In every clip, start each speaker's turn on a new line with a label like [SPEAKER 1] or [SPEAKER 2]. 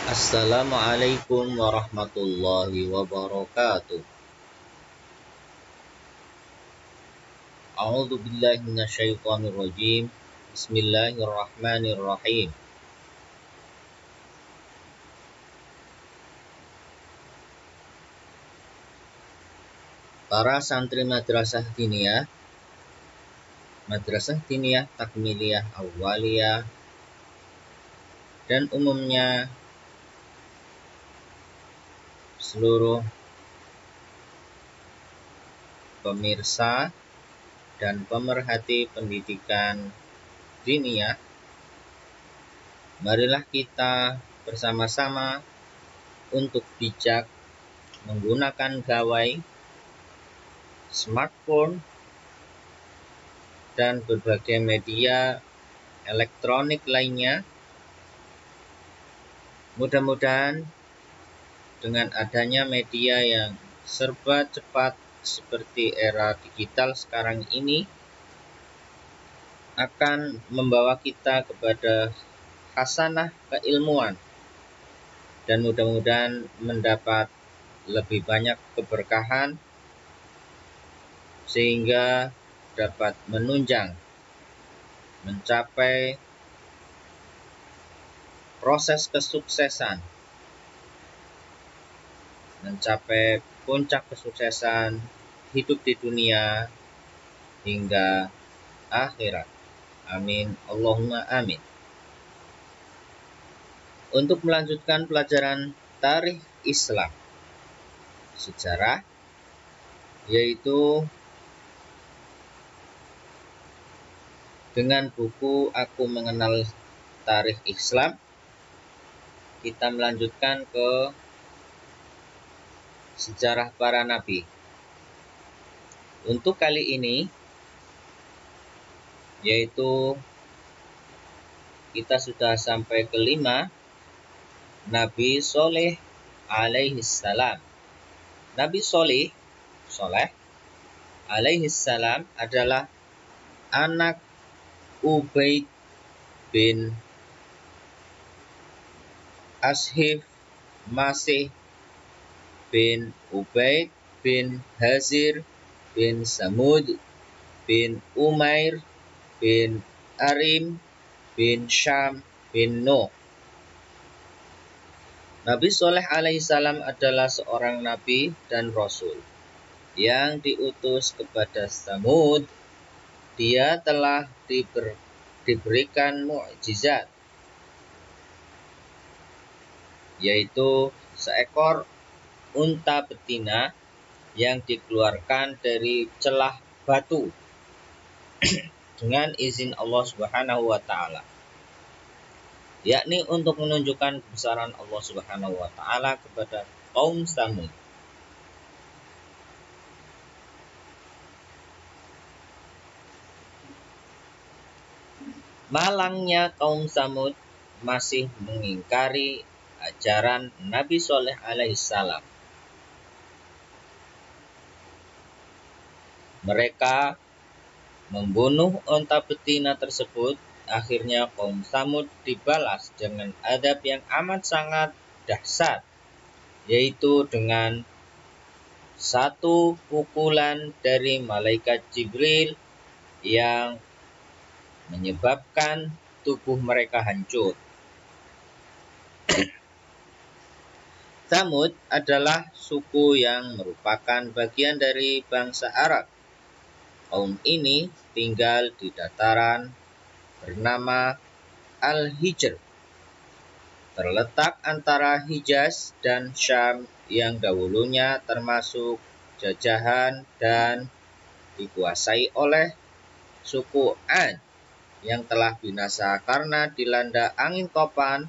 [SPEAKER 1] Assalamualaikum warahmatullahi wabarakatuh. A'udzu billahi minasyaitonir rajim. Bismillahirrahmanirrahim. Para santri Madrasah Diniyah Takmiliyah Awwaliyah dan umumnya seluruh pemirsa dan pemerhati pendidikan diniyah, marilah kita bersama-sama untuk bijak menggunakan gawai, smartphone, dan berbagai media elektronik lainnya. Mudah-mudahan dengan adanya media yang serba cepat seperti era digital sekarang ini akan membawa kita kepada hasanah keilmuan dan mudah-mudahan mendapat lebih banyak keberkahan sehingga dapat menunjang mencapai proses kesuksesan, mencapai puncak kesuksesan hidup di dunia hingga akhirat. Amin. Allahumma amin. Untuk melanjutkan pelajaran tarikh Islam, sejarah, yaitu dengan buku Aku Mengenal Tarikh Islam, kita melanjutkan ke sejarah para nabi. Untuk kali ini, yaitu kita sudah sampai ke 5, Nabi Soleh alaihissalam. Nabi Soleh alaihissalam adalah anak Ubaid bin Ashif Masih bin Ubaid bin Hazir bin Samud bin Umair bin Arim bin Syam bin Nuh. Nabi Soleh alaihissalam adalah seorang nabi dan rasul yang diutus kepada Samud. Dia telah diberikan mukjizat, yaitu seekor unta betina yang dikeluarkan dari celah batu dengan izin Allah Subhanahu wa taala, yakni untuk menunjukkan kebesaran Allah Subhanahu wa taala kepada kaum Samud. Malangnya kaum Samud masih mengingkari ajaran Nabi Soleh alaihissalam. Mereka membunuh unta betina tersebut. Akhirnya kaum Samud dibalas dengan adab yang amat sangat dahsyat, yaitu dengan satu pukulan dari malaikat Jibril yang menyebabkan tubuh mereka hancur. Tsamud adalah suku yang merupakan bagian dari bangsa Arab. Kaum ini tinggal di dataran bernama Al-Hijr, terletak antara Hijaz dan Syam yang dahulunya termasuk jajahan dan dikuasai oleh suku Ad yang telah binasa karena dilanda angin topan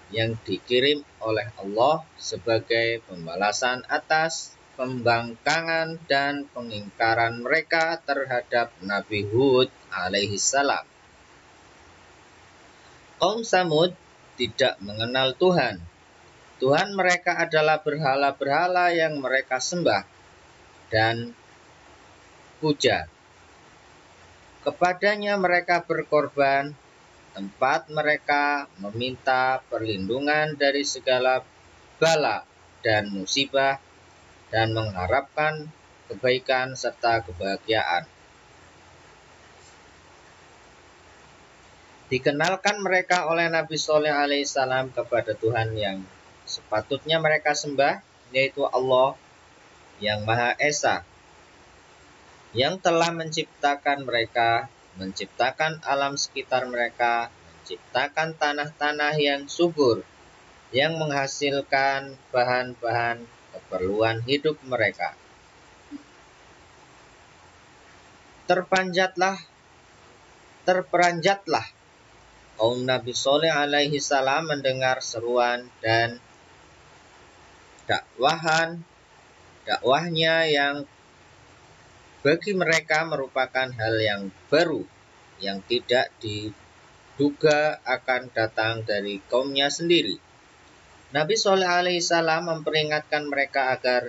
[SPEAKER 1] yang dikirim oleh Allah sebagai pembalasan atas pembangkangan dan pengingkaran mereka terhadap Nabi Hud alaihissalam. Kaum Samud tidak mengenal Tuhan. Tuhan mereka adalah berhala-berhala yang mereka sembah dan puja. Kepadanya mereka berkorban tempat mereka meminta perlindungan dari segala bala dan musibah dan mengharapkan kebaikan serta kebahagiaan. Dikenalkan mereka oleh Nabi Shalih alaihissalam kepada Tuhan yang sepatutnya mereka sembah, yaitu Allah yang Maha Esa, yang telah menciptakan mereka, menciptakan alam sekitar mereka, menciptakan tanah-tanah yang subur, yang menghasilkan bahan-bahan keperluan hidup mereka. Terperanjatlah kaum Nabi Shalih alaihi salam mendengar seruan dan dakwahnya yang bagi mereka merupakan hal yang baru, yang tidak diduga akan datang dari kaumnya sendiri. Nabi Shalih alaihissalam memperingatkan mereka agar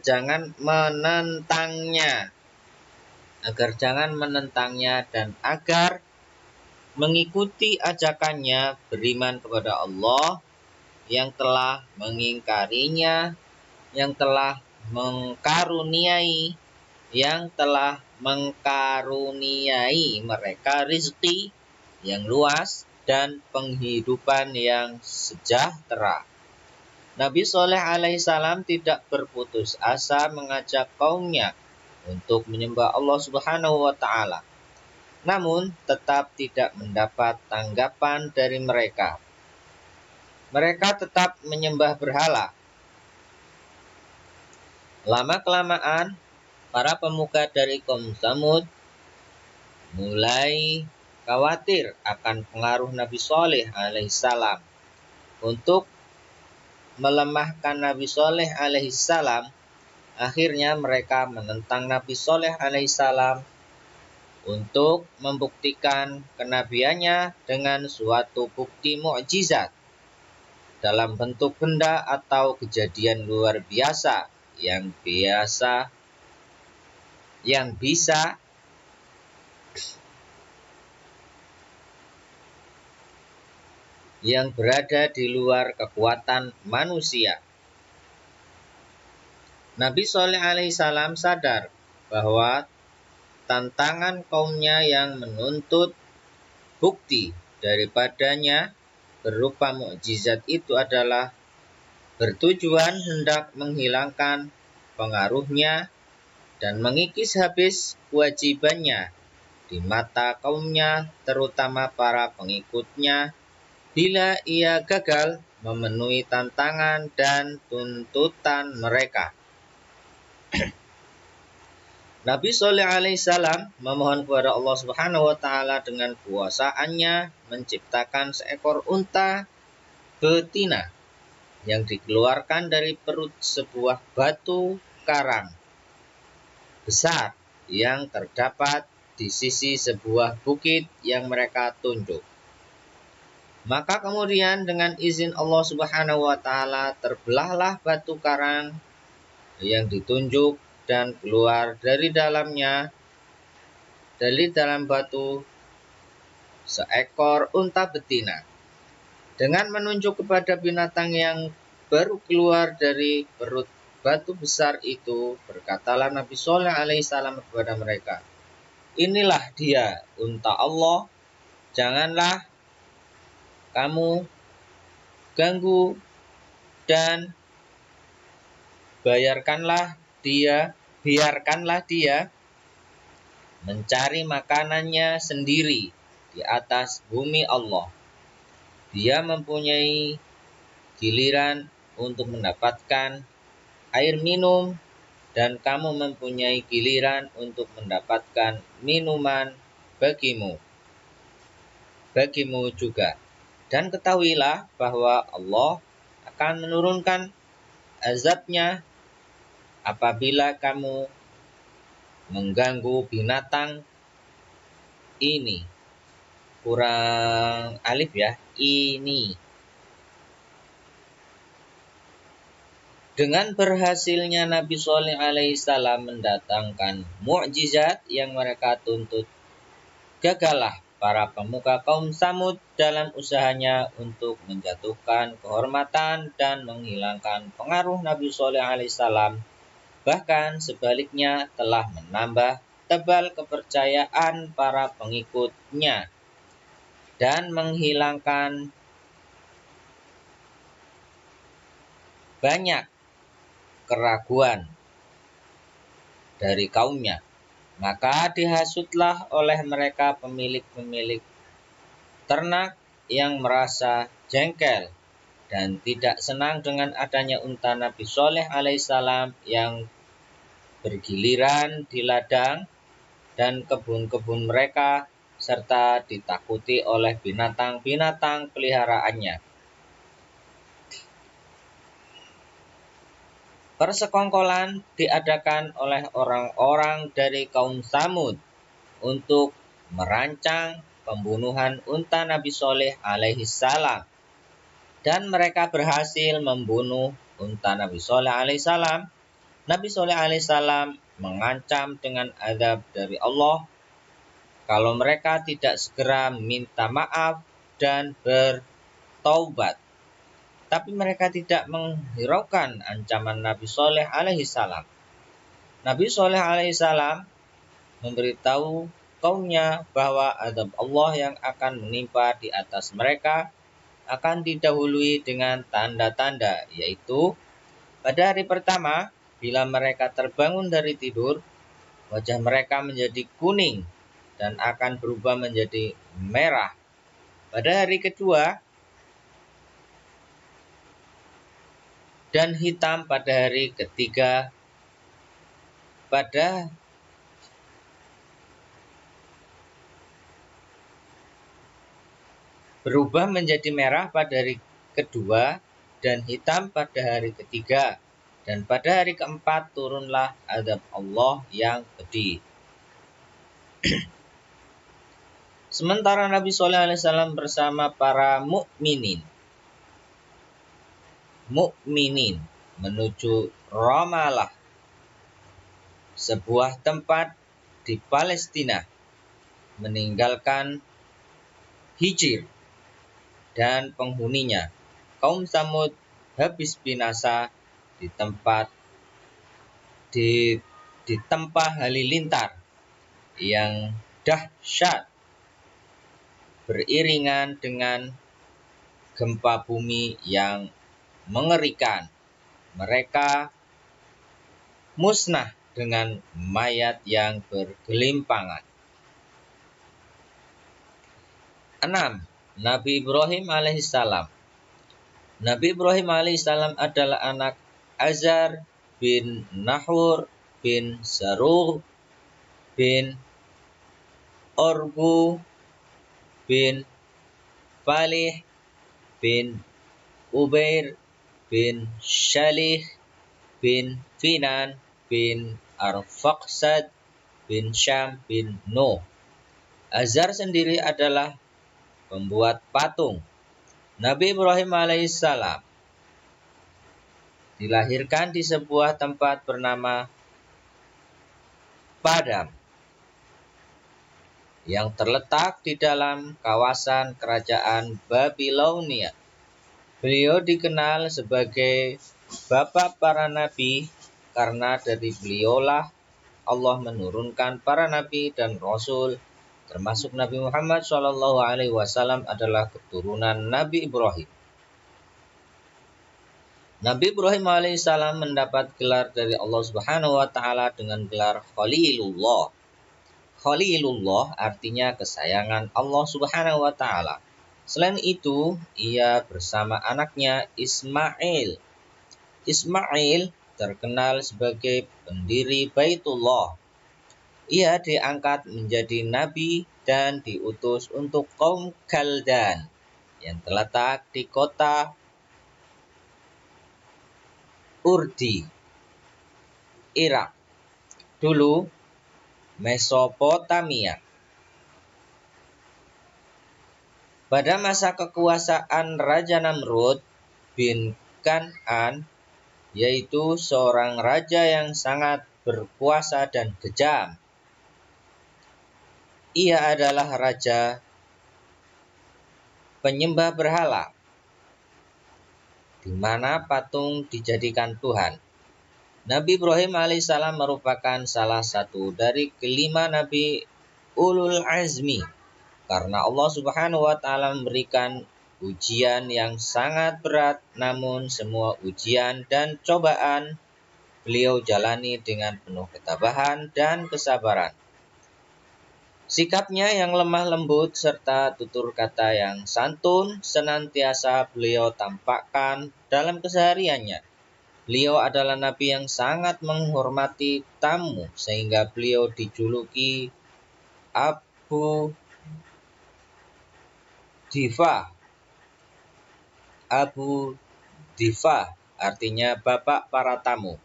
[SPEAKER 1] jangan menentangnya dan agar mengikuti ajakannya beriman kepada Allah yang telah mengingkarinya, yang telah mengkaruniai mereka rizki yang luas dan penghidupan yang sejahtera. Nabi Shalih alaihissalam tidak berputus asa mengajak kaumnya untuk menyembah Allah Subhanahu wa Ta'ala, namun tetap tidak mendapat tanggapan dari mereka. Mereka tetap menyembah berhala. Lama-kelamaan, para pemuka dari kaum Tsamud mulai khawatir akan pengaruh Nabi Shalih alaihissalam. Untuk melemahkan Nabi Shalih alaihissalam, akhirnya mereka menentang Nabi Shalih alaihissalam untuk membuktikan kenabiannya dengan suatu bukti mukjizat dalam bentuk benda atau kejadian luar biasa yang berada di luar kekuatan manusia. Nabi Shalih alaihissalam sadar bahwa tantangan kaumnya yang menuntut bukti daripadanya berupa mukjizat itu adalah bertujuan hendak menghilangkan pengaruhnya dan mengikis habis kewajibannya di mata kaumnya, terutama para pengikutnya, bila ia gagal memenuhi tantangan dan tuntutan mereka. Nabi Shalih alaihissalam memohon kepada Allah Subhanahu wa Ta'ala dengan kuasaannya menciptakan seekor unta betina yang dikeluarkan dari perut sebuah batu karang besar yang terdapat di sisi sebuah bukit yang mereka tunjuk. Maka kemudian dengan izin Allah Subhanahu wa Ta'ala terbelahlah batu karang yang ditunjuk dan keluar dari dalam batu seekor unta betina. Dengan menunjuk kepada binatang yang baru keluar dari perut batu besar itu, berkatalah Nabi Shalih alaihissalam kepada mereka, "Inilah dia unta Allah, janganlah kamu ganggu dan biarkanlah dia mencari makanannya sendiri di atas bumi Allah. Dia mempunyai giliran untuk mendapatkan air minum dan kamu mempunyai giliran untuk mendapatkan minuman bagimu juga. Dan ketahuilah bahwa Allah akan menurunkan azabnya apabila kamu mengganggu binatang ini." Kurang alif ya, ini. Dengan berhasilnya Nabi Shalih alaihissalam mendatangkan mukjizat yang mereka tuntut, gagallah para pemuka kaum Samud dalam usahanya untuk menjatuhkan kehormatan dan menghilangkan pengaruh Nabi Shalih alaihissalam. Bahkan sebaliknya telah menambah tebal kepercayaan para pengikutnya dan menghilangkan banyak keraguan dari kaumnya. Maka dihasutlah oleh mereka pemilik-pemilik ternak yang merasa jengkel dan tidak senang dengan adanya unta Nabi Shalih alaihissalam yang bergiliran di ladang dan kebun-kebun mereka, serta ditakuti oleh binatang-binatang peliharaannya. Persekongkolan diadakan oleh orang-orang dari kaum Samud untuk merancang pembunuhan unta Nabi Shalih alaihissalam. Dan mereka berhasil membunuh unta Nabi Shalih alaihissalam. Nabi Shalih alaihissalam mengancam dengan azab dari Allah kalau mereka tidak segera minta maaf dan bertaubat. Tapi mereka tidak menghiraukan ancaman Nabi Shalih alaihissalam. Nabi Shalih alaihissalam memberitahu kaumnya bahwa azab Allah yang akan menimpa di atas mereka akan didahului dengan tanda-tanda, yaitu pada hari pertama, bila mereka terbangun dari tidur, wajah mereka menjadi kuning dan akan berubah menjadi merah. Pada hari kedua, dan hitam pada hari ketiga. Berubah menjadi merah pada hari kedua dan hitam pada hari ketiga. Dan pada hari keempat turunlah azab Allah yang pedih. Sementara Nabi Shalih alaihissalam bersama para mukminin menuju Ramallah, sebuah tempat di Palestina, meninggalkan Hijr dan penghuninya. Kaum Samud habis binasa di tempat halilintar yang dahsyat, beriringan dengan gempa bumi yang mengerikan. Mereka musnah dengan mayat yang bergelimpangan. 6. Nabi Ibrahim alaihissalam. Nabi Ibrahim alaihissalam adalah anak Azar bin Nahur bin Saruh bin Orbu bin Falih bin Ubair bin Shalih bin Finan bin Arfaksad bin Syam bin Nuh. Azar sendiri adalah pembuat patung. Nabi Ibrahim alaihissalam dilahirkan di sebuah tempat bernama Padam yang terletak di dalam kawasan kerajaan Babilonia. Beliau dikenal sebagai bapak para nabi karena dari beliaulah Allah menurunkan para nabi dan rasul, termasuk Nabi Muhammad SAW adalah keturunan Nabi Ibrahim. Nabi Ibrahim alaihissalam mendapat gelar dari Allah Subhanahu wa taala dengan gelar Khalilullah. Khalilullah artinya kesayangan Allah Subhanahu wa taala. Selain itu, ia bersama anaknya Ismail. Ismail terkenal sebagai pendiri Baitullah. Ia diangkat menjadi nabi dan diutus untuk kaum Kaldan yang terletak di kota Urdi, Irak, dulu Mesopotamia. Pada masa kekuasaan Raja Namrud bin Kan'an, yaitu seorang raja yang sangat berkuasa dan kejam. Ia adalah raja penyembah berhala, di mana patung dijadikan Tuhan. Nabi Ibrahim alaihissalam merupakan salah satu dari kelima nabi ulul azmi, karena Allah Subhanahu wa taala memberikan ujian yang sangat berat, namun semua ujian dan cobaan beliau jalani dengan penuh ketabahan dan kesabaran. Sikapnya yang lemah lembut serta tutur kata yang santun senantiasa beliau tampakkan dalam kesehariannya. Beliau adalah nabi yang sangat menghormati tamu sehingga beliau dijuluki Abu Diva. Abu Diva artinya bapak para tamu.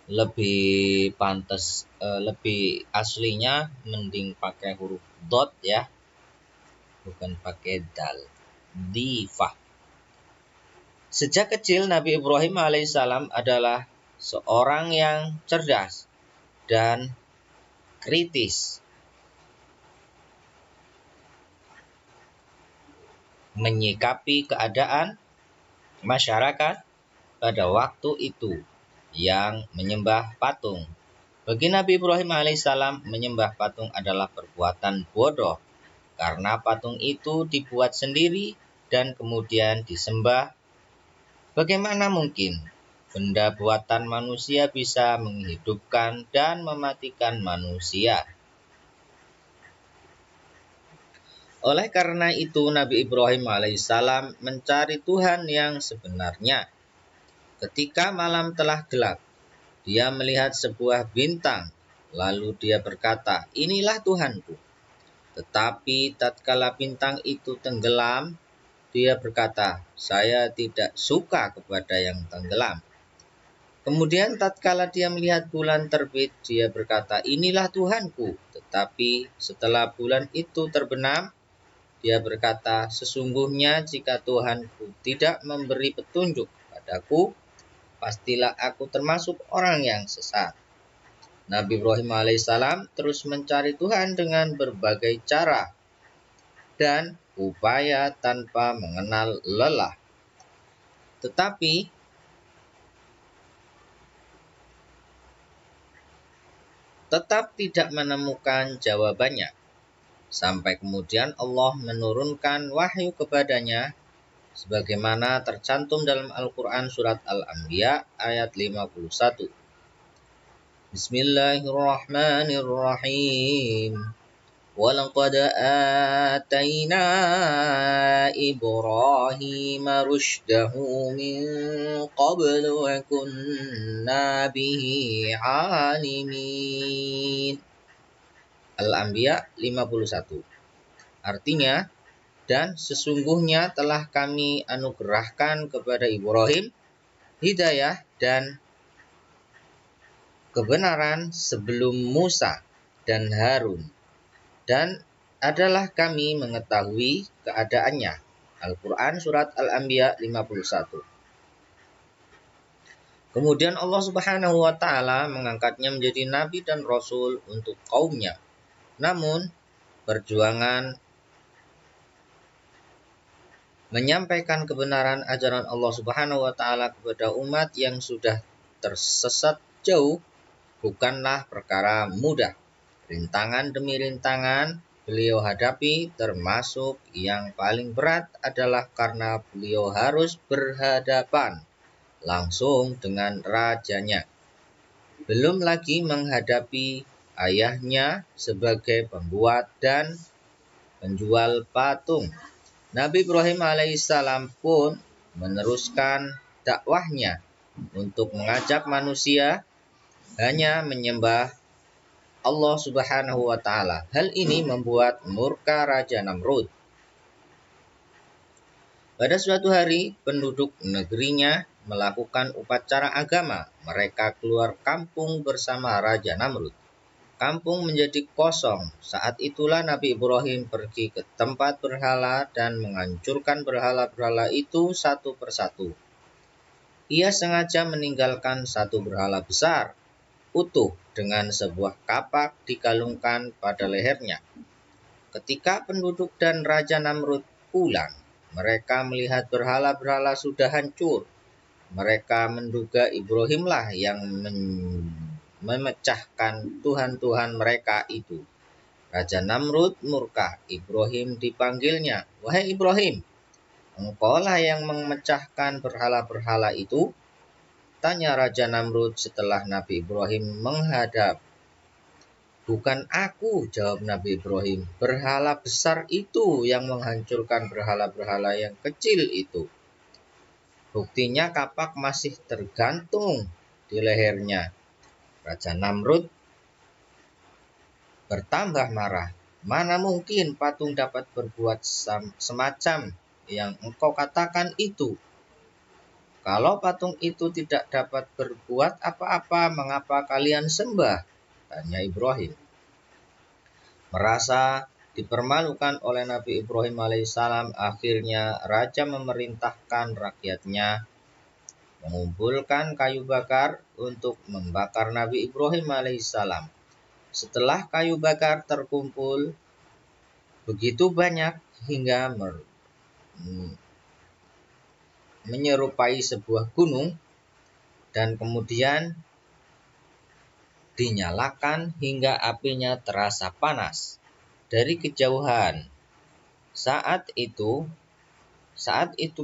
[SPEAKER 1] Lebih pantas, lebih aslinya mending pakai huruf dot ya, bukan pakai dal. Diva. Sejak kecil Nabi Ibrahim alaihissalam adalah seorang yang cerdas dan kritis, menyikapi keadaan masyarakat pada waktu itu yang menyembah patung. Bagi Nabi Ibrahim alaihissalam, menyembah patung adalah perbuatan bodoh, karena patung itu dibuat sendiri dan kemudian disembah. Bagaimana mungkin benda buatan manusia bisa menghidupkan dan mematikan manusia? Oleh karena itu, Nabi Ibrahim alaihissalam mencari Tuhan yang sebenarnya. Ketika malam telah gelap, dia melihat sebuah bintang, lalu dia berkata, "Inilah Tuhanku." Tetapi tatkala bintang itu tenggelam, dia berkata, "Saya tidak suka kepada yang tenggelam." Kemudian tatkala dia melihat bulan terbit, dia berkata, "Inilah Tuhanku." Tetapi setelah bulan itu terbenam, dia berkata, "Sesungguhnya jika Tuhanku tidak memberi petunjuk padaku, pastilah aku termasuk orang yang sesat." Nabi Ibrahim alaihissalam terus mencari Tuhan dengan berbagai cara dan upaya tanpa mengenal lelah. Tetapi tetap tidak menemukan jawabannya. Sampai kemudian Allah menurunkan wahyu kepadanya sebagaimana tercantum dalam Al-Quran surat Al-Anbiya ayat 51. Bismillahirrahmanirrahim. وَلَقَدْ آتَيْنَا إِبْرَاهِيمَ رُشْدَهُ مِنْ قَبْلُ وَكُنَّا بِهِ عَالِمِينَ. Al-Anbiya 51. Artinya, dan sesungguhnya telah kami anugerahkan kepada Ibrahim hidayah dan kebenaran sebelum Musa dan Harun, dan adalah kami mengetahui keadaannya. Al-Quran surat Al-Anbiya 51. Kemudian Allah Subhanahu wa taala mengangkatnya menjadi nabi dan rasul untuk kaumnya. Namun, perjuangan menyampaikan kebenaran ajaran Allah Subhanahu wa taala kepada umat yang sudah tersesat jauh bukanlah perkara mudah. Rintangan demi rintangan beliau hadapi, termasuk yang paling berat adalah karena beliau harus berhadapan langsung dengan rajanya. Belum lagi menghadapi ayahnya sebagai pembuat dan penjual patung. Nabi Ibrahim alaihissalam pun meneruskan dakwahnya untuk mengajak manusia hanya menyembah Allah Subhanahu wa taala. Hal ini membuat murka Raja Namrud. Pada suatu hari, penduduk negerinya melakukan upacara agama. Mereka keluar kampung bersama Raja Namrud. kampung menjadi kosong. Saat itulah Nabi Ibrahim pergi ke tempat berhala dan menghancurkan berhala-berhala itu satu persatu. Ia sengaja meninggalkan satu berhala besar, utuh dengan sebuah kapak dikalungkan pada lehernya. Ketika penduduk dan Raja Namrud pulang, mereka melihat berhala-berhala sudah hancur. Mereka menduga Ibrahimlah yang memecahkan Tuhan-Tuhan mereka itu. Raja Namrud murka. Ibrahim dipanggilnya. Wahai Ibrahim, engkaulah yang memecahkan berhala-berhala itu? Tanya Raja Namrud setelah Nabi Ibrahim menghadap. Bukan aku, jawab Nabi Ibrahim. Berhala besar itu yang menghancurkan berhala-berhala yang kecil itu. Buktinya kapak masih tergantung di lehernya. Raja Namrud bertambah marah. Mana mungkin patung dapat berbuat semacam yang engkau katakan itu? Kalau patung itu tidak dapat berbuat apa-apa, mengapa kalian sembah? Tanya Ibrahim. Merasa dipermalukan oleh Nabi Ibrahim alaihissalam, akhirnya raja memerintahkan rakyatnya mengumpulkan kayu bakar untuk membakar Nabi Ibrahim alaihissalam. Setelah kayu bakar terkumpul begitu banyak hingga menyerupai sebuah gunung dan kemudian dinyalakan hingga apinya terasa panas dari kejauhan. Saat itu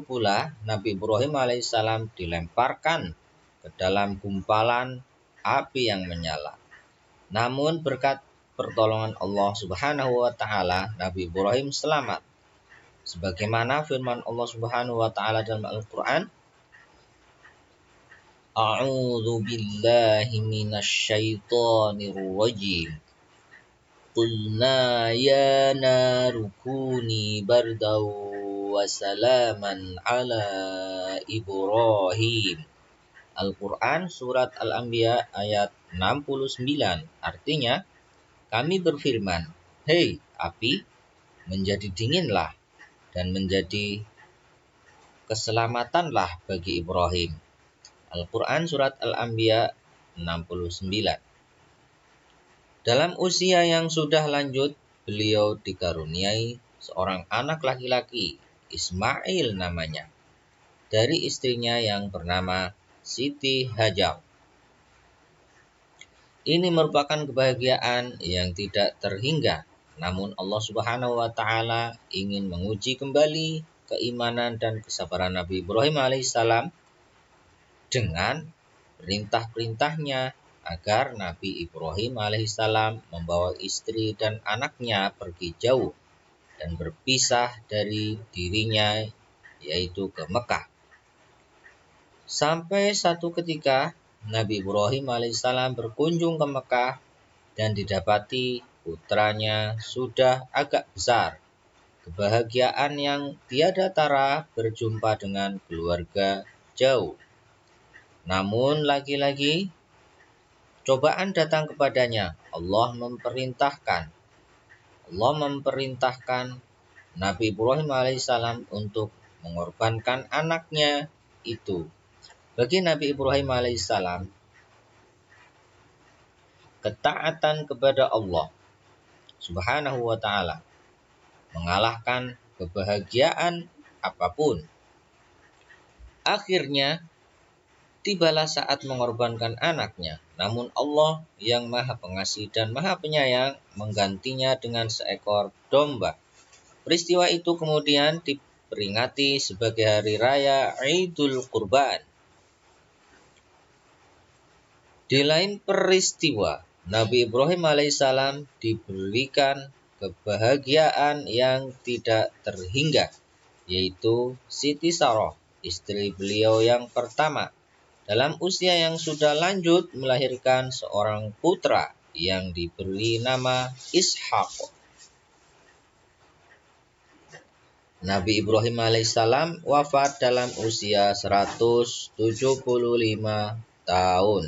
[SPEAKER 1] pula Nabi Ibrahim alaihissalam dilemparkan ke dalam gumpalan api yang menyala. Namun berkat pertolongan Allah Subhanahu wa taala, Nabi Ibrahim selamat. Sebagaimana firman Allah Subhanahu wa taala dalam Al-Qur'an, A'udzu billahi minasyaitonir rajim. Qulna ya naru kuni bardaw wa salaman ala Ibrahim. Al-Quran Surat Al-Anbiya ayat 69. Artinya, kami berfirman, hei api, menjadi dinginlah dan menjadi keselamatanlah bagi Ibrahim. Al-Quran Surat Al-Anbiya 69. Dalam usia yang sudah lanjut, beliau dikaruniai seorang anak laki-laki, Ismail namanya, dari istrinya yang bernama Siti Hajar. Ini merupakan kebahagiaan yang tidak terhingga. Namun Allah Subhanahu wa taala ingin menguji kembali keimanan dan kesabaran Nabi Ibrahim alaihissalam dengan perintah-perintahnya agar Nabi Ibrahim alaihissalam membawa istri dan anaknya pergi jauh dan berpisah dari dirinya, yaitu ke Mekah. Sampai satu ketika Nabi Ibrahim alaihissalam berkunjung ke Mekah dan didapati putranya sudah agak besar. Kebahagiaan yang tiada tara berjumpa dengan keluarga jauh. Namun lagi-lagi cobaan datang kepadanya. Allah memerintahkan Nabi Ibrahim alaihissalam untuk mengorbankan anaknya itu. Bagi Nabi Ibrahim alaihissalam, ketaatan kepada Allah Subhanahu wa taala mengalahkan kebahagiaan apapun. Akhirnya tibalah saat mengorbankan anaknya. Namun Allah yang Maha Pengasih dan Maha Penyayang menggantinya dengan seekor domba. Peristiwa itu kemudian diperingati sebagai hari raya Idul Qurban. Di lain peristiwa, Nabi Ibrahim alaihissalam diberikan kebahagiaan yang tidak terhingga, yaitu Siti Sarah, istri beliau yang pertama, dalam usia yang sudah lanjut melahirkan seorang putra yang diberi nama Ishak. Nabi Ibrahim alaihissalam wafat dalam usia 175 tahun.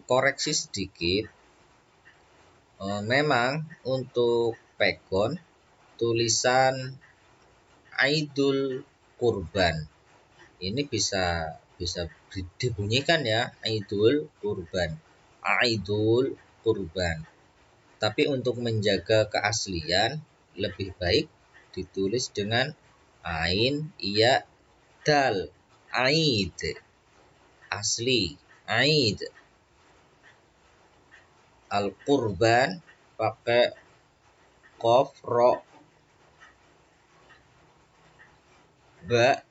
[SPEAKER 1] koreksi sedikit. Memang untuk pegon tulisan Aidul Kurban ini bisa dibunyikan ya, Aidul Kurban, Aidul Kurban. Tapi untuk menjaga keaslian lebih baik ditulis dengan ain iya dal, Aid, asli Aid. Al-Qurban pakai qaf ro ba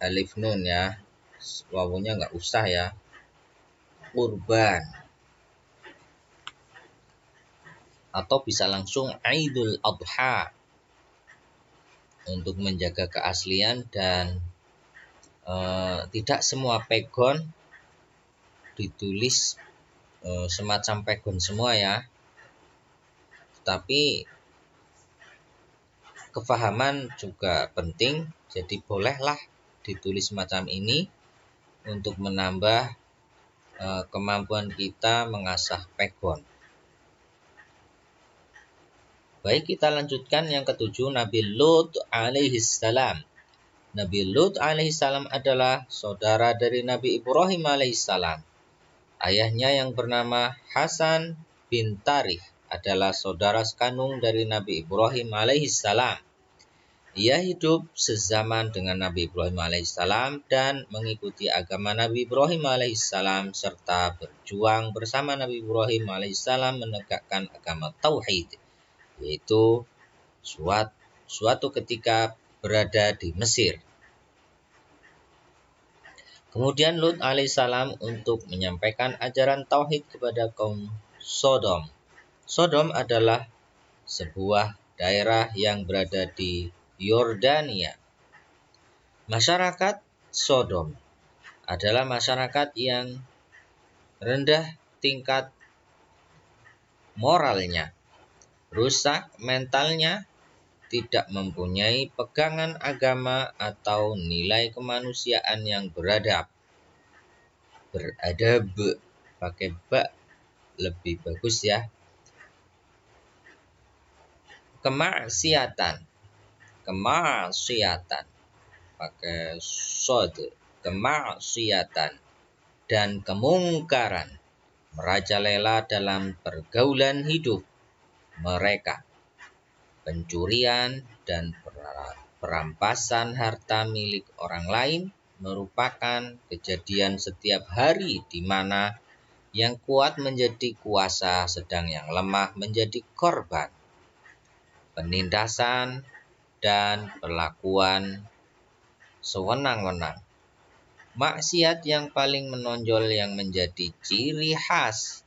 [SPEAKER 1] alif nun ya, wawunya nggak usah ya, kurban. Atau bisa langsung Aidul Adha untuk menjaga keaslian dan tidak semua pegon ditulis semacam pegon semua ya. Tapi kefahaman juga penting, jadi bolehlah ditulis semacam ini untuk menambah kemampuan kita mengasah pegon. Baik, kita lanjutkan yang ketujuh, Nabi Lut alaihissalam. Nabi Lut alaihissalam adalah saudara dari Nabi Ibrahim alaihissalam. Ayahnya yang bernama Hasan bin Tarikh adalah saudara sekandung dari Nabi Ibrahim alaihissalam. Ia hidup sezaman dengan Nabi Ibrahim alaihissalam dan mengikuti agama Nabi Ibrahim alaihissalam serta berjuang bersama Nabi Ibrahim alaihissalam menegakkan agama Tauhid, yaitu suatu ketika berada di Mesir. Kemudian Lut alaihissalam untuk menyampaikan ajaran Tauhid kepada kaum Sodom. Sodom adalah sebuah daerah yang berada di Yordania. Masyarakat Sodom adalah masyarakat yang rendah tingkat moralnya, rusak mentalnya, tidak mempunyai pegangan agama atau nilai kemanusiaan yang beradab. Beradab, pakai ba lebih bagus ya. Kemaksiatan, pakai sod, kemaksiatan dan kemungkaran merajalela dalam pergaulan hidup mereka. Pencurian dan perampasan harta milik orang lain merupakan kejadian setiap hari di mana yang kuat menjadi kuasa sedang yang lemah menjadi korban. Penindasan dan perlakuan sewenang-wenang. Maksiat yang paling menonjol yang menjadi ciri khas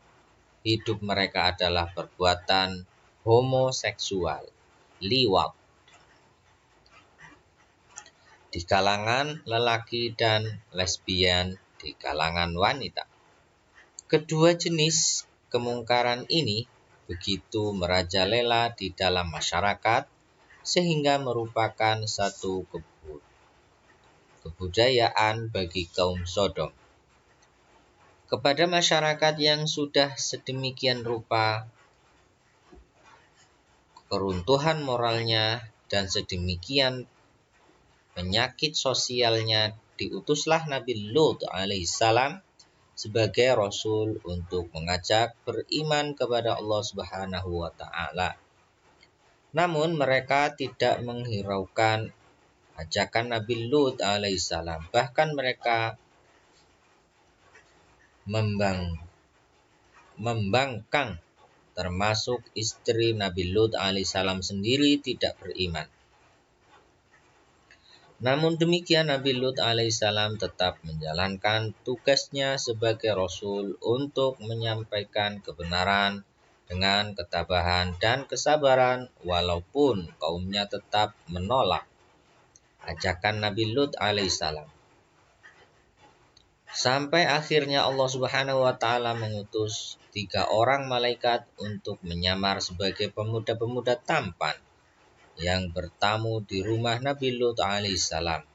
[SPEAKER 1] hidup mereka adalah perbuatan homoseksual, liwat, di kalangan lelaki dan lesbian di kalangan wanita. Kedua jenis kemungkaran ini begitu merajalela di dalam masyarakat sehingga merupakan satu kebudayaan bagi kaum Sodom. Kepada masyarakat yang sudah sedemikian rupa keruntuhan moralnya dan sedemikian penyakit sosialnya, diutuslah Nabi Lut alaihissalam sebagai Rasul untuk mengajak beriman kepada Allah Subhanahu wa Ta'ala. Namun mereka tidak menghiraukan ajakan Nabi Lut alaihissalam. Bahkan mereka membangkang, termasuk istri Nabi Lut alaihissalam sendiri tidak beriman. Namun demikian Nabi Lut alaihissalam tetap menjalankan tugasnya sebagai Rasul untuk menyampaikan kebenaran dengan ketabahan dan kesabaran walaupun kaumnya tetap menolak ajakan Nabi Lut alaihissalam. Sampai akhirnya Allah Subhanahu wa Ta'ala mengutus 3 orang malaikat untuk menyamar sebagai pemuda-pemuda tampan yang bertamu di rumah Nabi Lut alaihissalam.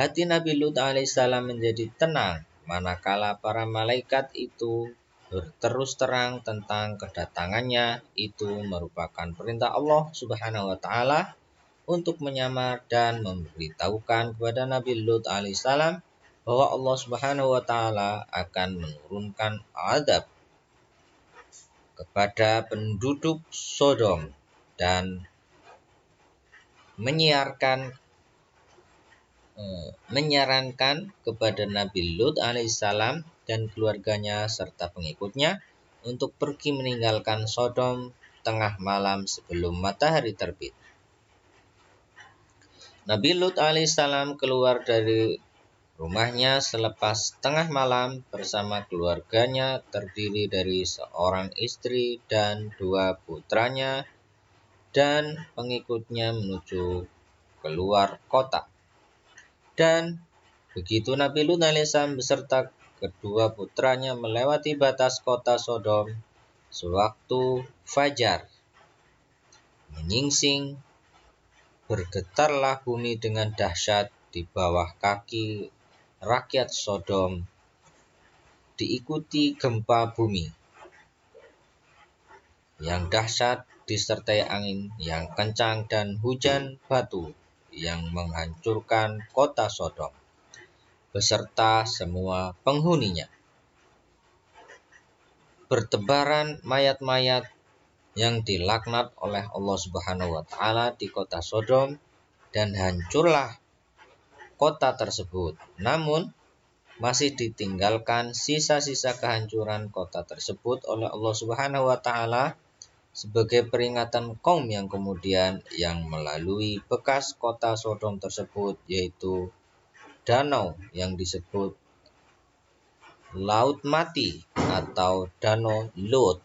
[SPEAKER 1] Hati Nabi Lut alaihissalam menjadi tenang manakala para malaikat itu berterus terang tentang kedatangannya, itu merupakan perintah Allah Subhanahu wa taala untuk menyamar dan memberitahukan kepada Nabi Lut alaihissalam bahwa Allah Subhanahu wa taala akan menurunkan azab kepada penduduk Sodom dan menyarankan kepada Nabi Lut alaihissalam dan keluarganya serta pengikutnya untuk pergi meninggalkan Sodom tengah malam sebelum matahari terbit. Nabi Lut alaihissalam keluar dari rumahnya selepas tengah malam bersama keluarganya terdiri dari seorang istri dan 2 putranya dan pengikutnya menuju keluar kota. Dan begitu Nabi Lut alaihissalam beserta kedua putranya melewati batas kota Sodom, sewaktu fajar menyingsing, bergetarlah bumi dengan dahsyat di bawah kaki rakyat Sodom, diikuti gempa bumi yang dahsyat disertai angin yang kencang dan hujan batu yang menghancurkan kota Sodom beserta semua penghuninya. Bertebaran mayat-mayat yang dilaknat oleh Allah Subhanahu wa taala di kota Sodom dan hancurlah kota tersebut. Namun masih ditinggalkan sisa-sisa kehancuran kota tersebut oleh Allah Subhanahu wa taala sebagai peringatan kaum yang kemudian yang melalui bekas kota Sodom tersebut, yaitu danau yang disebut Laut Mati atau Danau Lut.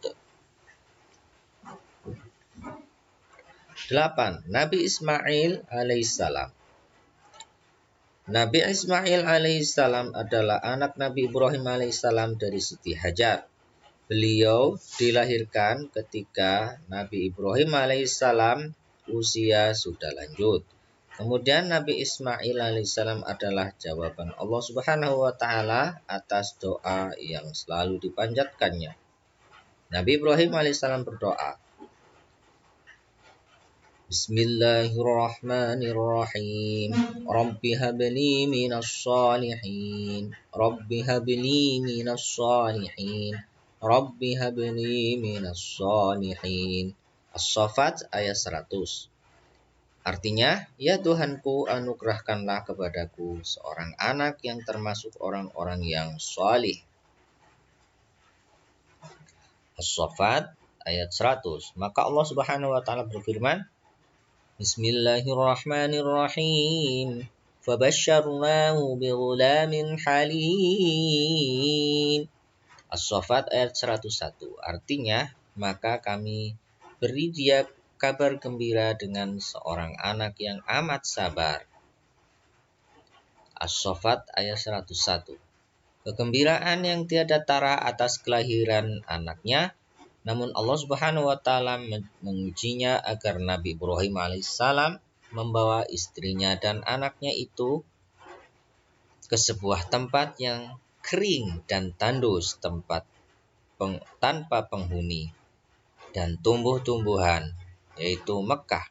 [SPEAKER 1] 8. Nabi Ismail alaihissalam. Nabi Ismail alaihissalam adalah anak Nabi Ibrahim alaihissalam dari Siti Hajar. Beliau dilahirkan ketika Nabi Ibrahim alaihissalam usia sudah lanjut. Kemudian Nabi Ismail alaihissalam adalah jawaban Allah Subhanahu wa taala atas doa yang selalu dipanjatkannya. Nabi Ibrahim alaihissalam berdoa, Bismillahirrahmanirrahim. Rabbi habli minas shalihin. Rabbi habli minas shalihin. Rabbi habli minas shalihin. As-Saffat ayat 100. Artinya, ya Tuhanku, anugerahkanlah kepadaku seorang anak yang termasuk orang-orang yang salih. As-Saffat ayat 100. Maka Allah Subhanahu wa taala berfirman, Bismillahirrahmanirrahim. Fabasyarnahu bighulamin halim. As-Saffat ayat 101. Artinya, maka kami beri dia kabar gembira dengan seorang anak yang amat sabar. As-Saffat ayat 101. Kegembiraan yang tiada tara atas kelahiran anaknya, namun Allah Subhanahu wa taala mengujinya agar Nabi Ibrahim alaihissalam membawa istrinya dan anaknya itu ke sebuah tempat yang kering dan tandus, tempat tanpa penghuni dan tumbuh-tumbuhan, yaitu Mekah.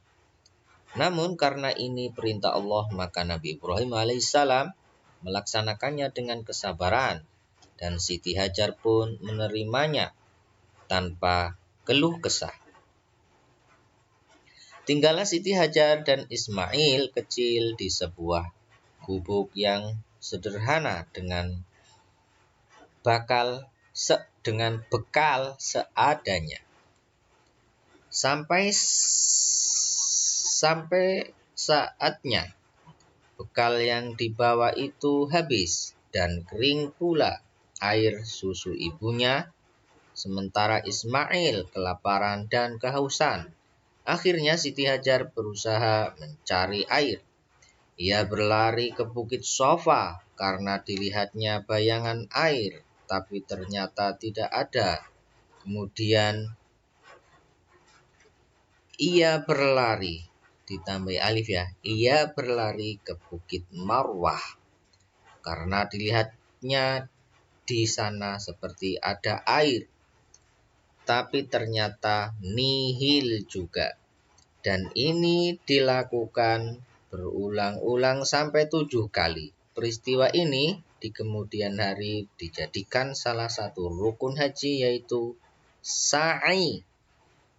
[SPEAKER 1] Namun karena ini perintah Allah, maka Nabi Ibrahim alaihissalam melaksanakannya dengan kesabaran, dan Siti Hajar pun menerimanya tanpa keluh kesah. Tinggallah Siti Hajar dan Ismail kecil di sebuah gubuk yang sederhana dengan bekal seadanya. Sampai saatnya bekal yang dibawa itu habis dan kering pula air susu ibunya, sementara Ismail kelaparan dan kehausan. Akhirnya Siti Hajar berusaha mencari air. Ia berlari ke Bukit Sofa karena dilihatnya bayangan air, tapi ternyata tidak ada. Kemudian ia berlari, ditambah alif ya, ia berlari ke Bukit Marwah karena dilihatnya di sana seperti ada air, tapi ternyata nihil juga. Dan ini dilakukan berulang-ulang sampai 7 kali. Peristiwa ini di kemudian hari dijadikan salah satu rukun haji, yaitu sa'i.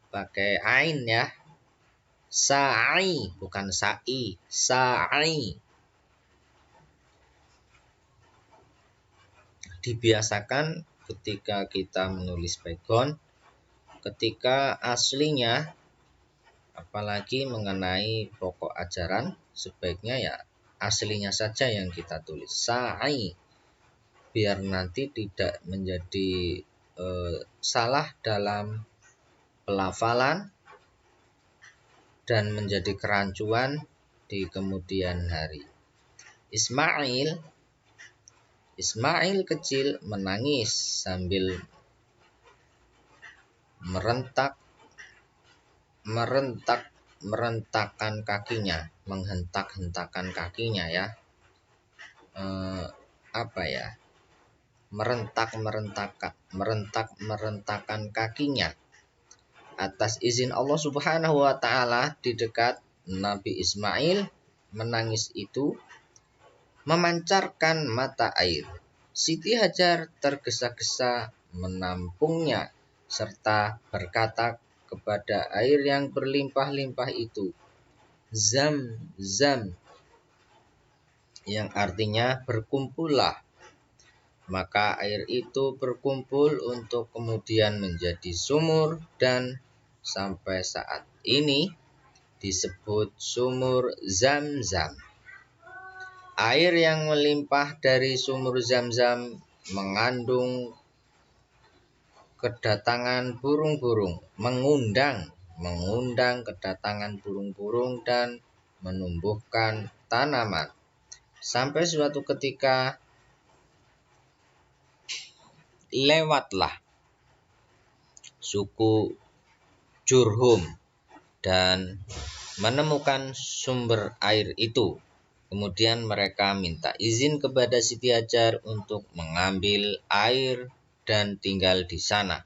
[SPEAKER 1] Pakai ain ya. Sa'i, bukan sa'i. Sa'i. Dibiasakan ketika kita menulis background, ketika aslinya apalagi mengenai pokok ajaran, sebaiknya ya aslinya saja yang kita tulis, sa'i, biar nanti tidak menjadi salah dalam pelafalan dan menjadi kerancuan di kemudian hari. Ismail kecil menangis sambil merentakkan kakinya, menghentak-hentakan kakinya ya. Merentak-merentakan kakinya atas izin Allah Subhanahu wa taala. Di dekat Nabi Ismail menangis itu memancarkan mata air. Siti Hajar tergesa-gesa menampungnya serta berkata kepada air yang berlimpah-limpah itu, "Zam, zam," yang artinya berkumpullah. Maka air itu berkumpul untuk kemudian menjadi sumur dan sampai saat ini disebut sumur Zam-Zam. Air yang melimpah dari sumur Zam-Zam mengandung kedatangan burung-burung, mengundang kedatangan burung-burung dan menumbuhkan tanaman. Sampai suatu ketika lewatlah suku Jurhum dan menemukan sumber air itu. Kemudian mereka minta izin kepada Siti Hajar untuk mengambil air dan tinggal di sana.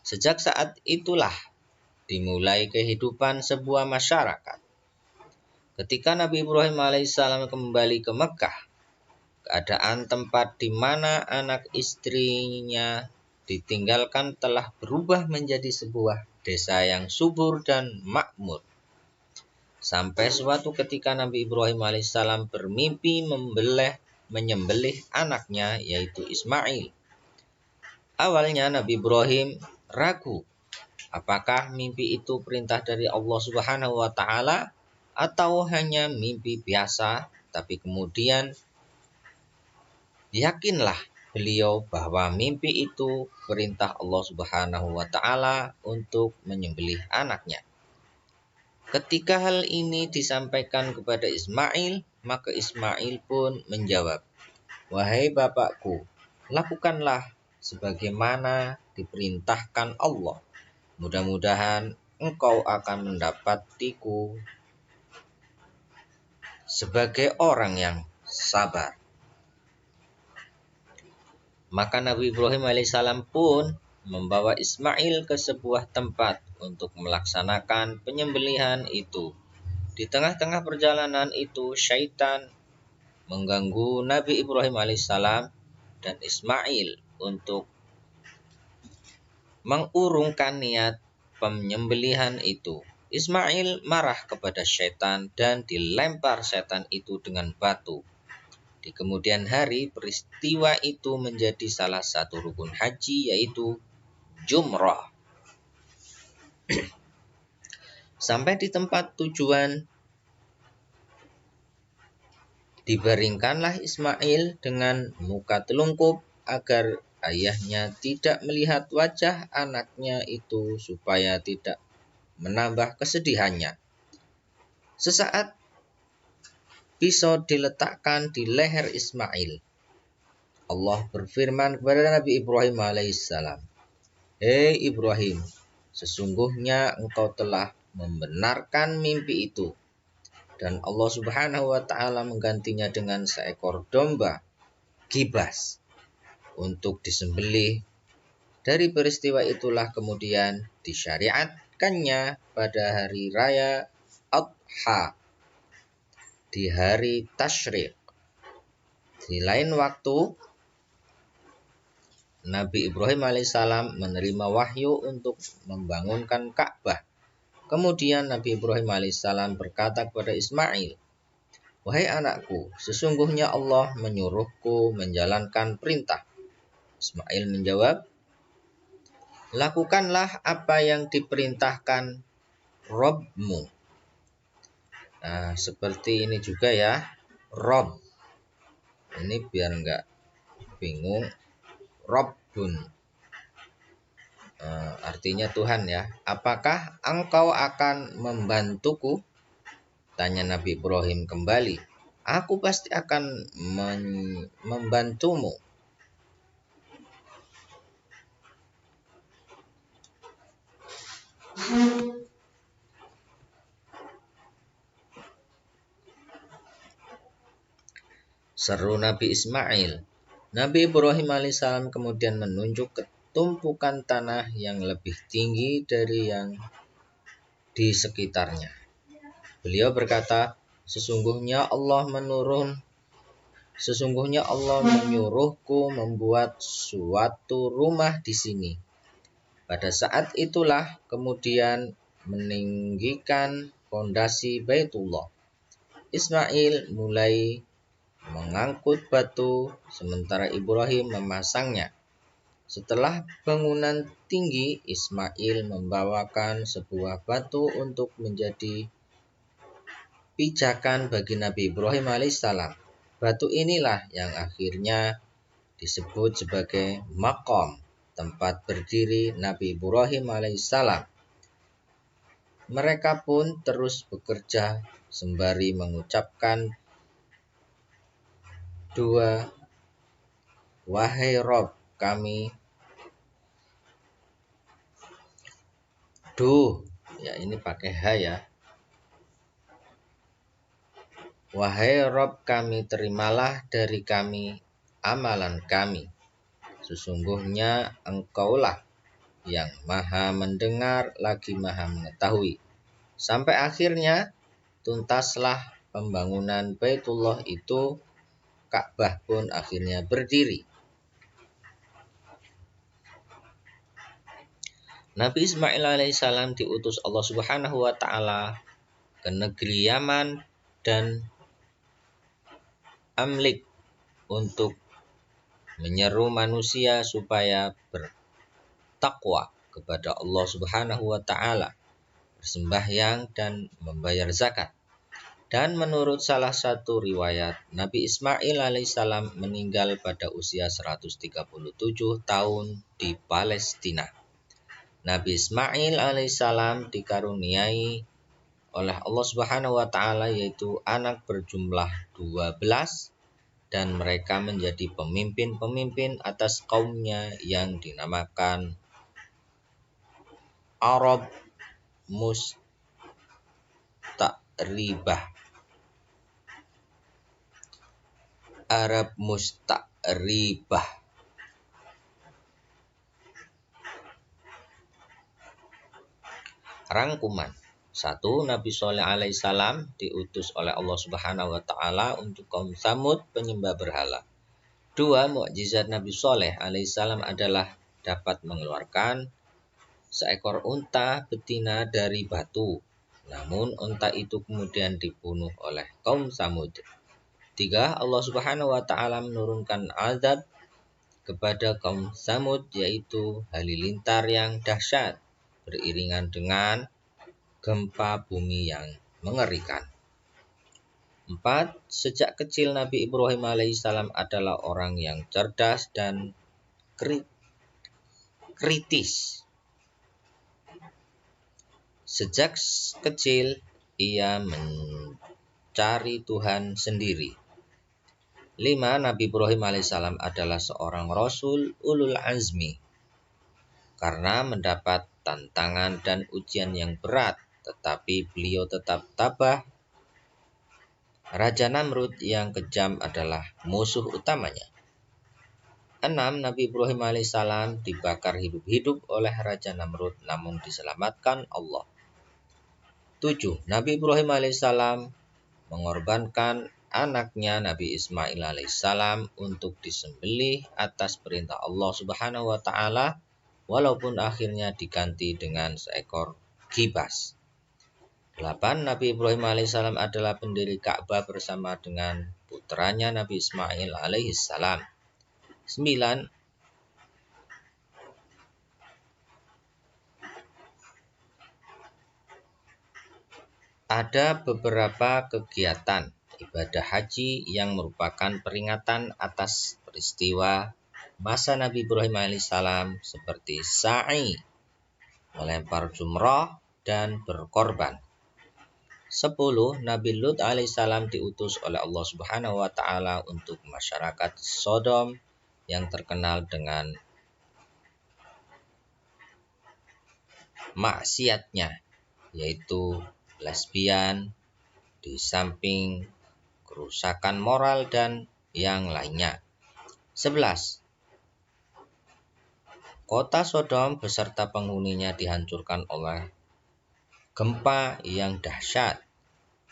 [SPEAKER 1] Sejak saat itulah dimulai kehidupan sebuah masyarakat. Ketika Nabi Ibrahim alaihissalam kembali ke Mekah, keadaan tempat di mana anak istrinya ditinggalkan telah berubah menjadi sebuah desa yang subur dan makmur. Sampai suatu ketika Nabi Ibrahim alaihissalam bermimpi menyembelih anaknya, yaitu Ismail. Awalnya Nabi Ibrahim ragu, apakah mimpi itu perintah dari Allah Subhanahu wa taala atau hanya mimpi biasa, tapi kemudian yakinlah beliau bahwa mimpi itu perintah Allah Subhanahu wa taala untuk menyembelih anaknya. Ketika hal ini disampaikan kepada Ismail, maka Ismail pun menjawab, "Wahai bapakku, lakukanlah sebagaimana diperintahkan Allah. Mudah-mudahan engkau akan mendapatiku sebagai orang yang sabar." Maka Nabi Ibrahim alaihissalam pun membawa Ismail ke sebuah tempat untuk melaksanakan penyembelihan itu. Di tengah-tengah perjalanan itu, syaitan mengganggu Nabi Ibrahim alaihissalam dan Ismail untuk mengurungkan niat penyembelihan itu. Ismail marah kepada syaitan dan dilempar syaitan itu dengan batu. Di kemudian hari, peristiwa itu menjadi salah satu rukun haji, yaitu Jumrah. Sampai di tempat tujuan, dibaringkanlah Ismail dengan muka telungkup agar ayahnya tidak melihat wajah anaknya itu supaya tidak menambah kesedihannya. Sesaat pisau diletakkan di leher Ismail. Allah berfirman kepada Nabi Ibrahim alaihissalam, "Hei Ibrahim, sesungguhnya engkau telah membenarkan mimpi itu, dan Allah Subhanahu wa taala menggantinya dengan seekor domba gibas. untuk disembelih. Dari peristiwa itulah kemudian disyariatkannya pada hari raya Adha, di hari Tasyrik. Di lain waktu, Nabi Ibrahim alaihissalam menerima wahyu untuk membangunkan Ka'bah. Kemudian Nabi Ibrahim alaihissalam berkata kepada Ismail, "Wahai anakku, sesungguhnya Allah menyuruhku menjalankan perintah." Ismail menjawab, "Lakukanlah apa yang diperintahkan Robmu." Nah, seperti ini juga ya, Rob. Ini biar enggak bingung. Robbun, artinya Tuhan ya. "Apakah engkau akan membantuku?" Tanya Nabi Ibrahim kembali. "Aku pasti akan membantumu." Seru Nabi Ismail. Nabi Ibrahim alaihissalam kemudian menunjuk ke tumpukan tanah yang lebih tinggi dari yang di sekitarnya. Beliau berkata, Sesungguhnya Allah menyuruhku membuat suatu rumah di sini." Pada saat itulah kemudian meninggikan fondasi Baitullah. Ismail mulai mengangkut batu, sementara Ibrahim memasangnya. Setelah bangunan tinggi, Ismail membawakan sebuah batu untuk menjadi pijakan bagi Nabi Ibrahim alaihissalam. Batu inilah yang akhirnya disebut sebagai maqam, tempat berdiri Nabi Ibrahim alaihissalam. Mereka pun terus bekerja sembari mengucapkan dua, "Wahai Rob kami." Ya ini pakai H ya. "Wahai Rob kami, terimalah dari kami amalan kami. Sesungguhnya Engkaulah yang maha mendengar lagi maha mengetahui." Sampai akhirnya tuntaslah pembangunan Baitullah itu. Ka'bah pun akhirnya berdiri. Nabi Ismail alaihissalam diutus Allah Subhanahu wa taala ke negeri Yaman dan Amlik untuk menyeru manusia supaya bertakwa kepada Allah Subhanahu wa taala, bersembahyang dan membayar zakat. Dan menurut salah satu riwayat, Nabi Ismail alaihissalam meninggal pada usia 137 tahun di Palestina. Nabi Ismail alaihissalam dikaruniai oleh Allah Subhanahu wa taala yaitu anak berjumlah 12, dan mereka menjadi pemimpin-pemimpin atas kaumnya yang dinamakan Arab Musta'ribah. Rangkuman. 1. Nabi Shalih alaihissalam diutus oleh Allah Subhanahu wa taala untuk kaum Tsamud penyembah berhala. 2. Mukjizat Nabi Shalih alaihissalam adalah dapat mengeluarkan seekor unta betina dari batu. Namun unta itu kemudian dibunuh oleh kaum Tsamud. 3. Allah Subhanahu wa taala menurunkan azab kepada kaum Tsamud, yaitu halilintar yang dahsyat beriringan dengan gempa bumi yang mengerikan. 4. Sejak kecil Nabi Ibrahim alaihissalam adalah orang yang cerdas dan kritis. Sejak kecil ia mencari Tuhan sendiri. 5. Nabi Ibrahim alaihissalam adalah seorang Rasul ulul azmi karena mendapat tantangan dan ujian yang berat, tetapi beliau tetap tabah. Raja Namrud yang kejam adalah musuh utamanya. 6. Nabi Ibrahim alaihissalam dibakar hidup-hidup oleh Raja Namrud namun diselamatkan Allah. 7. Nabi Ibrahim alaihissalam mengorbankan anaknya Nabi Ismail alaihissalam untuk disembelih atas perintah Allah Subhanahu wa taala walaupun akhirnya diganti dengan seekor kibas. 8. Nabi Ibrahim alaihissalam adalah pendiri Ka'bah bersama dengan putranya Nabi Ismail alaihissalam. 9. Ada beberapa kegiatan ibadah haji yang merupakan peringatan atas peristiwa masa Nabi Ibrahim alaihissalam seperti sa'i, melempar jumrah, dan berkorban. 10. Nabi Lut alaihissalam diutus oleh Allah Subhanahu wa taala untuk masyarakat Sodom yang terkenal dengan maksiatnya, yaitu lesbian, di samping kerusakan moral dan yang lainnya. 11. Kota Sodom beserta penghuninya dihancurkan oleh gempa yang dahsyat,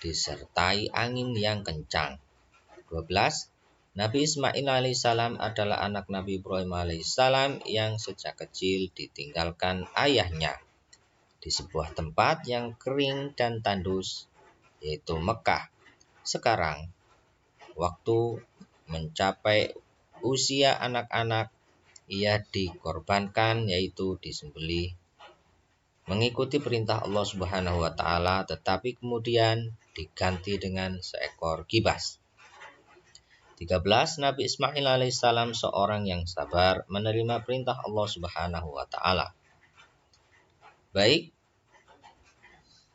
[SPEAKER 1] disertai angin yang kencang. 12. Nabi Ismail alaihissalam adalah anak Nabi Ibrahim alaihissalam yang sejak kecil ditinggalkan ayahnya di sebuah tempat yang kering dan tandus, yaitu Mekah. Sekarang, waktu mencapai usia anak-anak, ia dikorbankan, yaitu disembelih mengikuti perintah Allah Subhanahu wa taala, tetapi kemudian diganti dengan seekor kibas. 13. Nabi Ismail alaihissalam seorang yang sabar menerima perintah Allah Subhanahu wa taala. Baik,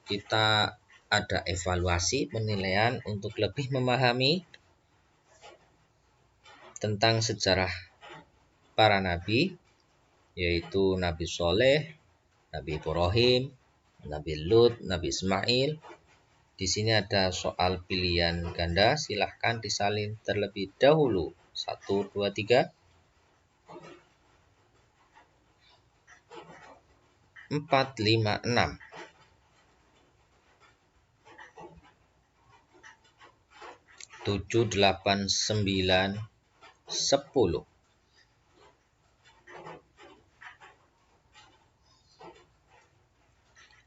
[SPEAKER 1] kita ada evaluasi penilaian untuk lebih memahami tentang sejarah para nabi, yaitu Nabi Soleh, Nabi Ibrahim, Nabi Lut, Nabi Ismail. Di sini ada soal pilihan ganda, silahkan disalin terlebih dahulu. 1, 2, 3. 4, 5, 6. 7, 8, 9, 10.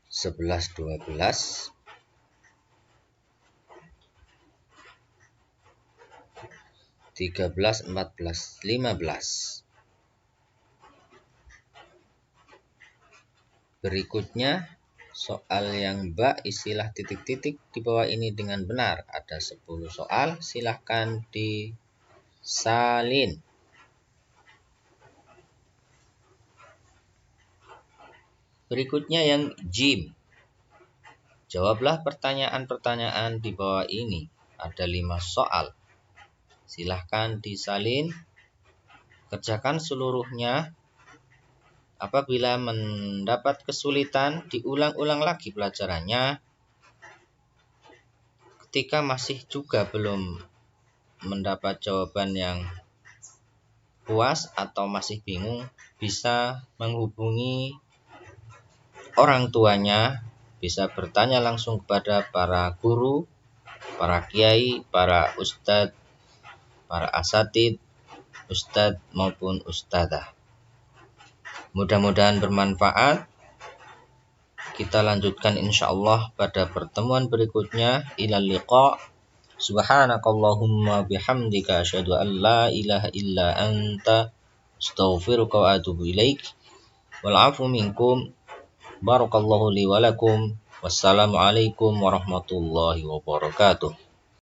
[SPEAKER 1] 11, 12. 13, 14, 15. Berikutnya, soal yang bak istilah titik-titik di bawah ini dengan benar. Ada 10 soal, silahkan disalin. Berikutnya yang jim. Jawablah pertanyaan-pertanyaan di bawah ini. Ada 5 soal. Silahkan disalin. Kerjakan seluruhnya. Apabila mendapat kesulitan, diulang-ulang lagi pelajarannya. Ketika masih juga belum mendapat jawaban yang puas atau masih bingung, bisa menghubungi orang tuanya, bisa bertanya langsung kepada para guru, para kiai, para ustadz, para asatidz, ustadz maupun ustadzah. Mudah-mudahan bermanfaat. Kita lanjutkan insyaallah pada pertemuan berikutnya. Ilal liqa. Subhanakallahumma bihamdika asyhadu an la ilaha illa anta astaghfiruka wa atubu ilaik. Wal 'afu minkum. Barakallahu li wa lakum. Wassalamualaikum warahmatullahi wabarakatuh.